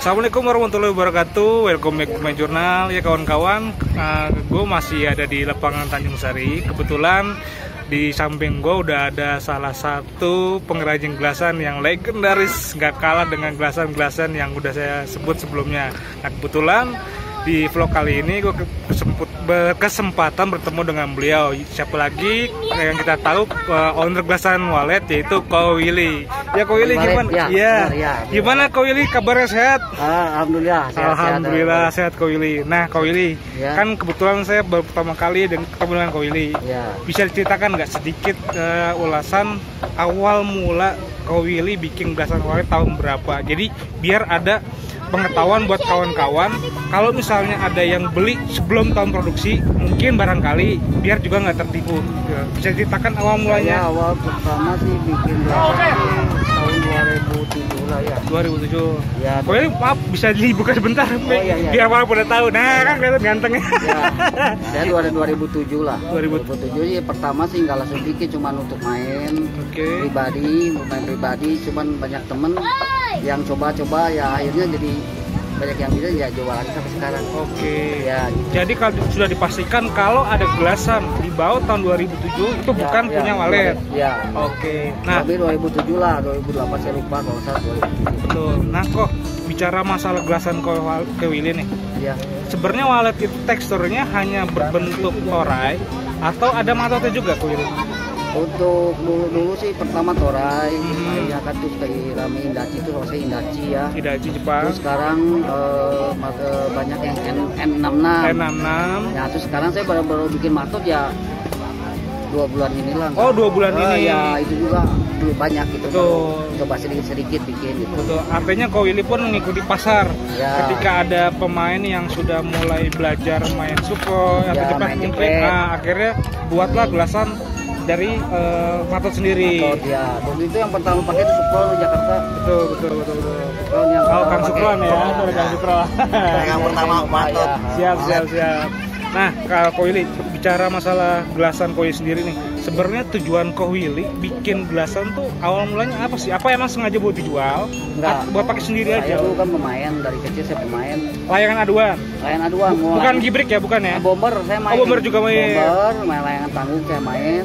Assalamualaikum warahmatullahi wabarakatuh. Welcome back to my journal ya kawan-kawan. Gue masih ada di lapangan Tanjung Sari. Kebetulan di samping gue udah ada salah satu pengrajin gelasan yang legendaris, nggak kalah dengan gelasan-gelasan yang udah saya sebut sebelumnya. Nah, kebetulan di vlog kali ini gue berkesempatan bertemu dengan beliau. Siapa lagi yang kita tahu, owner gelasan Walet, yaitu Ko Willy. Ya Ko Willy, gimana? Ya. Gimana Ko Willy, kabarnya sehat? Alhamdulillah. Alhamdulillah sehat Ko Willy. Nah Ko Willy, kan kebetulan saya baru pertama kali ketemu dengan Ko Willy. Bisa diceritakan nggak sedikit ulasan awal mula Ko Willy bikin gelasan Walet tahun berapa? Jadi biar ada pengetahuan buat kawan-kawan, kalau misalnya ada yang beli sebelum tahun produksi, mungkin barangkali biar juga nggak tertipu. Bisa ceritakan awal mulanya? Awal pertama sih bikin gelasan tahun 2007 lah ya. 2007. Ya. Pokoknya maaf, bisa dibuka sebentar, iya. biar orang pada tahu. Nah kan kelihatan gantengnya. Ya. Saya 2007 lah. 2007 ya, pertama sih nggak langsung bikin, cuma untuk main pribadi, cuman banyak temen yang coba-coba, ya akhirnya jadi banyak yang bisa ya jual lagi sampai sekarang. Ya, gitu. Jadi kalau sudah dipastikan kalau ada gelasan di bawah tahun 2007 itu bukan punya Walet. Ya. Nah, tapi 2007 lah, 2008 saya lupa kalau salah 2007. Betul. Nah kok bicara masalah gelasan Ko Willy nih. Ya. Sebenarnya Walet itu teksturnya hanya berbentuk torai atau ada matotnya juga Ko Willy? Untuk dulu sih pertama torai, ya kan, terus kayak rame Indachi itu rasanya Indachi ya. Indachi Jepang. Terus sekarang banyak yang N66. Ya, terus sekarang saya baru bikin matot ya 2 bulan inilah. Oh, 2 bulan ini. Ya, itu juga belum banyak gitu. Betul. Coba sedikit-sedikit bikin gitu. Betul. Artinya Ko Willy pun mengikuti pasar. Ya. Ketika ada pemain yang sudah mulai belajar main Suko atau jepret, nah akhirnya buatlah gelasan dari matot sendiri. Matot ya. Waktu itu yang pertama pakai itu Supron Jakarta. Betul. Kang Supron ya. Kang Supron. Yang pertama matot. Siap. Nah, kalau Ko Willy bicara masalah gelasan Ko Willy sendiri nih, sebenarnya tujuan Ko Willy bikin gelasan tuh awal mulanya apa sih? Apa emang sengaja buat dijual? Enggak. Buat pakai sendiri aja? Saya dulu kan pemain, dari kecil saya pemain. Layangan aduan? Layangan aduan. Bukan gibrik ya, bukan ya? Bomber saya main. Oh, bomber juga main? Bomber, main layangan tanggung saya main.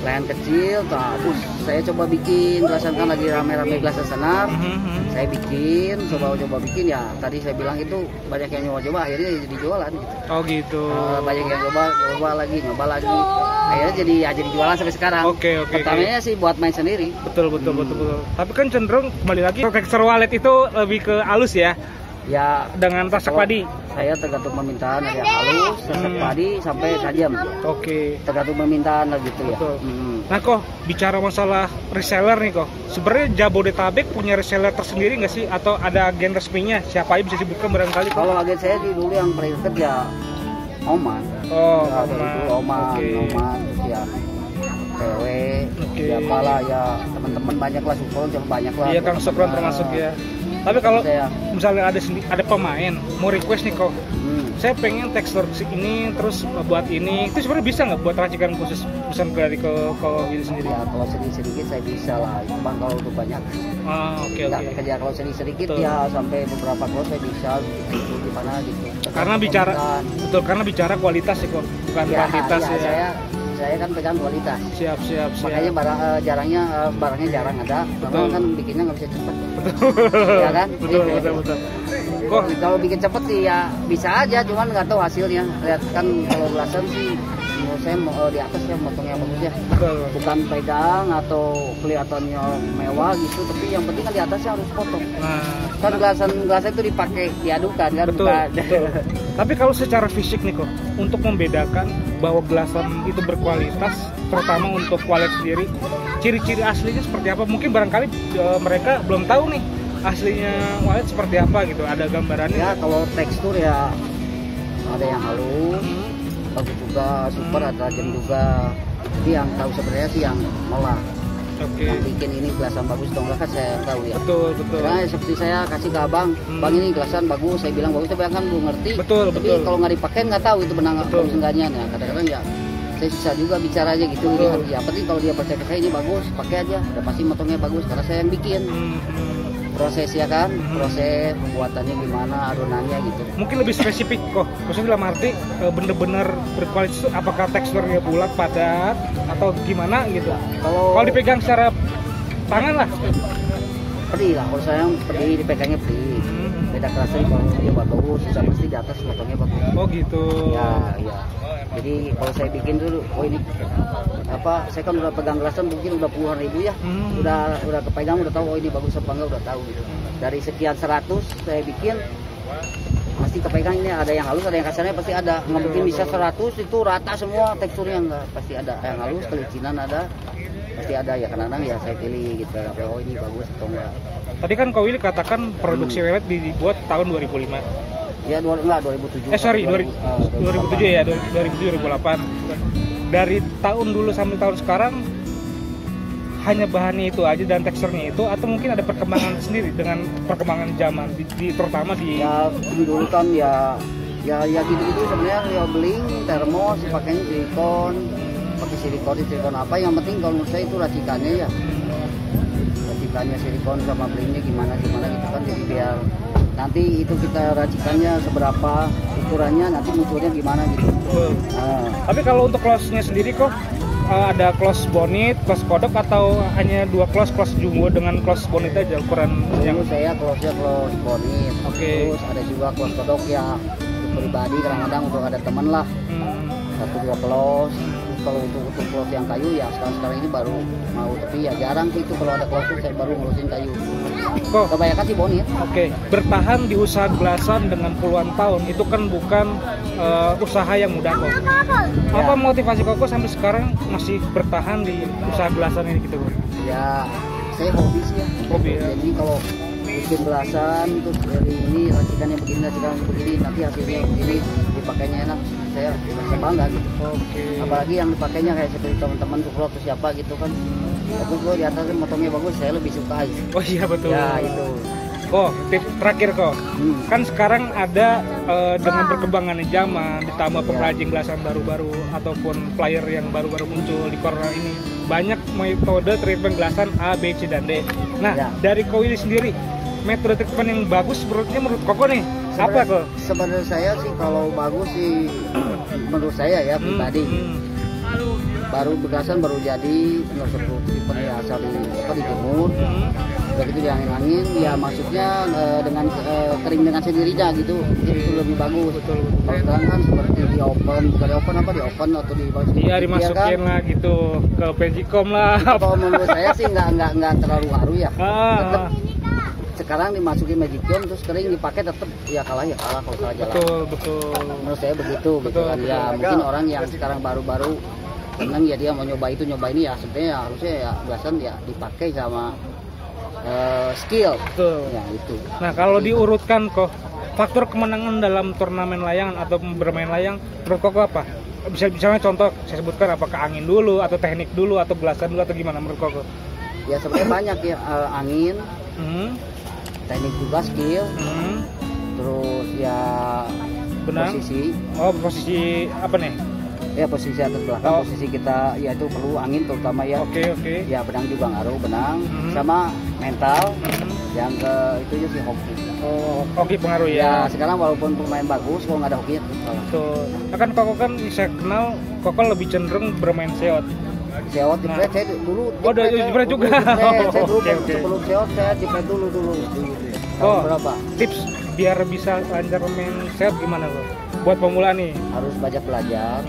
Layangan kecil, terus saya coba bikin gelasan, kan lagi rame-rame gelasan senar. Saya bikin, coba bikin ya. Tadi saya bilang itu banyak yang nyoba-coba, akhirnya jadi jualan. Gitu. Oh gitu. Banyak yang nyoba lagi. Akhirnya jadi jualan sampai sekarang. Pertamanya sih buat main sendiri. Betul. Tapi kan cenderung kembali lagi tekstur Walet itu lebih ke halus ya. Ya, dengan tasak padi. Saya tergantung permintaan, ada yang halus, tasak padi sampai tajam. Tergantung permintaan lah gitu ya. Nah kok bicara masalah reseller nih kok, sebenarnya Jabodetabek punya reseller tersendiri nggak sih, atau ada agen resminya? Siapa aja bisa disebutkan barangkali? Kalau agen saya dulu yang paling dekat ya Oman. Oman, ya PW, siapa lah ya, teman-teman banyak lah, Supron juga banyak lah. Iya, Kang Supron termasuk ya. Tapi kalau misalnya ada pemain mau request nih kok, saya pengen tekstur ini terus buat ini, itu sebenarnya bisa nggak buat racikan khusus pesan dari Ko Willy sendiri? Ya kalau sedikit saya bisa lah, cuma kalau untuk banyak kerja, kalau sedikit ya sampai beberapa kilo saya bisa gitu, gimana gitu. Karena bicara kualitas sih kok, bukan kuantitas ya. Saya kan pegang kualitas. Siap. Makanya barangnya jarang ada, karena kan bikinnya nggak bisa cepat. Ya kan? Betul. Kok kalau bikin cepet sih ya bisa aja, cuman nggak tahu hasilnya. Lihat kan kalau gelasan sih menurut saya di atas ya motongnya bagus ya. Bukan pegang atau kelihatannya mewah gitu, tapi yang penting kan di atasnya harus potong. Kan gelasan itu dipakai diadukan kan. Betul. Tapi kalau secara fisik nih kok, untuk membedakan bahwa gelasan itu berkualitas, terutama untuk Walet sendiri, ciri-ciri aslinya seperti apa? Mungkin barangkali mereka belum tahu nih aslinya Walet seperti apa gitu, ada gambarannya? Ya kalau tekstur ya ada yang halus, bagus juga, super, ada tajam juga. Tapi yang tahu sebenarnya sih yang malah yang bikin ini gelasan bagus atau enggak kan saya tahu ya. Betul. Karena seperti saya kasih ke abang, bang ini gelasan bagus, saya bilang bagus, tapi kan belum ngerti. Tapi kalau nggak dipakai nggak tahu itu benar atau enggaknya. Nah, kadang-kadang ya saya susah juga bicaranya gitu. Ya penting kalau dia percaya ke saya ini bagus, pakai aja, udah pasti motongnya bagus karena saya yang bikin. prosesnya kan, proses pembuatannya gimana, adonannya gitu. Mungkin lebih spesifik kok, maksudnya dalam arti bener-bener berkualitas itu apakah teksturnya bulat, padat, atau gimana gitu. Kalau dipegang secara tangan lah pedih lah, kalau saya pedih, dipegangnya pedih. Beda kerasnya kalau dia bagus, sudah pasti di atas motongnya bagus. Oh gitu. Ya. Jadi kalau saya bikin dulu, oh ini apa? Saya kan udah pegang gelasan mungkin udah puluhan ribu ya. Udah kepegang, udah tahu oh ini bagus apa enggak, udah tahu gitu. Dari sekian 100 saya bikin pasti kepegang ini ada yang halus, ada yang kasarnya pasti ada. Nggak mungkin bisa 100 itu rata semua teksturnya, enggak, pasti ada yang halus, kelicinan ada. Pasti ada ya, kadang-kadang ya saya pilih gitu, oh ini bagus atau enggak. Tadi kan Kak Willy katakan produksi welet dibuat tahun 2005. Ya 2007. 2007 ya, 2007 2008. Dari tahun dulu sampai tahun sekarang hanya bahannya itu aja dan teksturnya itu, atau mungkin ada perkembangan sendiri dengan perkembangan zaman terutama di ya dulu kan ya gitu sebenarnya, ya beling termos pakainya silikon, pakai silikon apa, yang penting kalau menurut saya itu racikannya ya, racikannya silikon sama belingnya gimana gitu kan, jadi biar nanti itu kita racikannya seberapa ukurannya, nanti munculnya gimana gitu. Tapi kalau untuk close-nya sendiri kok ada close bonnet, close kodok, atau hanya dua close jumbo dengan close bonnet aja ukuran yang saya close-nya close bonnet. Terus ada juga close kodok ya pribadi, kadang-kadang untuk ada teman lah. 1-2 close. Kalau untuk close yang kayu ya sekarang ini baru mau, tapi ya jarang sih itu kalau ada close saya baru ngurusin kayu. Kebanyakan sih bonnet. Bertahan di usaha gelasan dengan puluhan tahun itu kan bukan usaha yang mudah kok. Apa motivasi Koko sampai sekarang masih bertahan di usaha gelasan ini gitu? Ya saya hobi sih ya. Hobi ya. Jadi kalau bikin gelasan terus dari ini racikannya begini, nanti hasilnya begini, dipakainya enak, saya merasa bangga gitu. Apalagi yang dipakainya kayak seperti teman-teman Sukro atau siapa gitu kan, bagus kok di atasnya motongnya bagus, saya lebih suka aja. Oh iya betul. Ya itu. Tips terakhir kok, kan sekarang ada dengan berkembangannya zaman, ditambah pengrajin gelasan baru-baru ataupun player yang baru-baru muncul di corner ini, banyak metode treatment gelasan A, B, C, dan D. Nah, dari Ko Willy sendiri, metode treatment yang bagus menurut Koko nih, apa kok? Sebenarnya saya sih kalau bagus sih, menurut saya ya pribadi, baru gelasan baru jadi, nggak perlu treatment ya asal dijemur. Begitu diangin-angin ya, maksudnya dengan kering dengan sendirinya gitu, itu lebih bagus. Kalau sekarang kan seperti di open atau di dimasukin kan, lah gitu ke Pengicom lah. Kalau menurut saya sih nggak terlalu ngaruh ya. Tetap sekarang dimasukin Magicom terus kering dipakai tetap ya kalah kalau salah jalan. Betul. Menurut saya begitu kan ya. Mungkin orang yang sekarang baru seneng ya dia mau nyoba ini ya, sebenarnya harusnya ya gelasan ya dipakai sama skill. Ya, itu. Nah kalau diurutkan kok faktor kemenangan dalam turnamen layangan atau bermain layang menurut Koko apa? Misalnya contoh saya sebutkan, apakah angin dulu atau teknik dulu atau gelasan dulu atau gimana menurut Koko? Ya sebenarnya banyak ya, angin, teknik juga skill, terus ya benang. Posisi apa nih? Ya posisi atas belakang, posisi kita ya itu perlu angin terutama ya. Oke. Ya benang juga ngaruh, sama mental. Yang ke itu aja sih hoki. Hoki pengaruh ya. Ya sekarang walaupun pemain bagus, kalau nggak ada hokinya tuh. Kan Koko kan saya kenal Koko lebih cenderung bermain seot. Seot jepret saya dulu. Jepret juga. Saya dulu sebelum seot saya jepret dulu. Berapa? Tips biar bisa lancar main seot gimana kok? Buat pemula nih. Harus banyak belajar.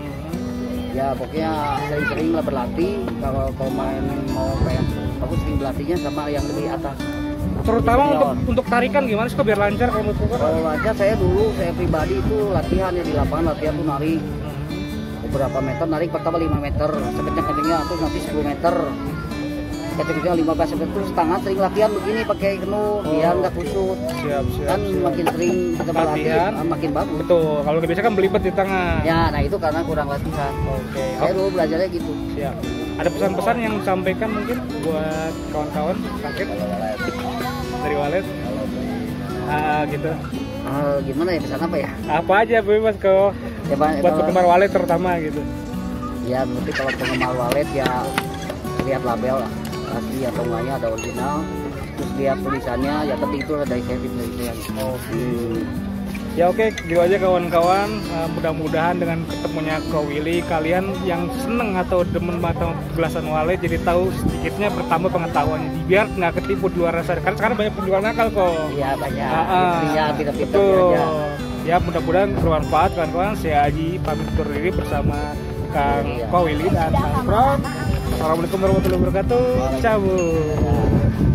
Ya pokoknya sering-sering lah berlatih. Kalau pemain mau pengen bagus, sering berlatihnya sama yang lebih atas. Terutama untuk tarikan gimana sih kok biar lancar kalau menurut Koko? Kalau lancar saya pribadi itu latihan ya di lapangan, latihan tuh narik beberapa meter, narik pertama 5 meter sekencang-kencangnya, terus nanti 10 meter kencang-kencangnya 15 meter, terus tangan sering latihan begini pakai kenu biar nggak kusut. Siap. Kan makin sering kita latihan makin bagus. Betul, kalau nggak bisa kan belibet di tangan. Ya, nah itu karena kurang latihan. Saya dulu belajarnya gitu. Siap. Ada pesan-pesan yang disampaikan mungkin buat kawan-kawan sakit dari Walet? Gitu. Gimana ya, pesan apa ya? Apa aja bebas kok. Ya, buat penggemar Walet terutama gitu. Ya, berarti kalau penggemar Walet ya lihat label lah, asli atau enggaknya, ada original. Terus lihat tulisannya ya, tapi itu dari Kevin dari saya. Ya oke, gitu aja kawan-kawan. Mudah-mudahan dengan ketemunya Ko Willy, kalian yang seneng atau demen atau gelasan wale jadi tahu sedikitnya, bertambah pengetahuannya, biar nggak ketipu di luar sana. Karena sekarang banyak penjual nakal kok. Iya banyak. Iya, betul. Ya mudah-mudahan bermanfaat kawan-kawan. Saya Aji pamit undur diri bersama Kang Ko Willy dan Kang Pron. Assalamualaikum warahmatullahi wabarakatuh. Cabut.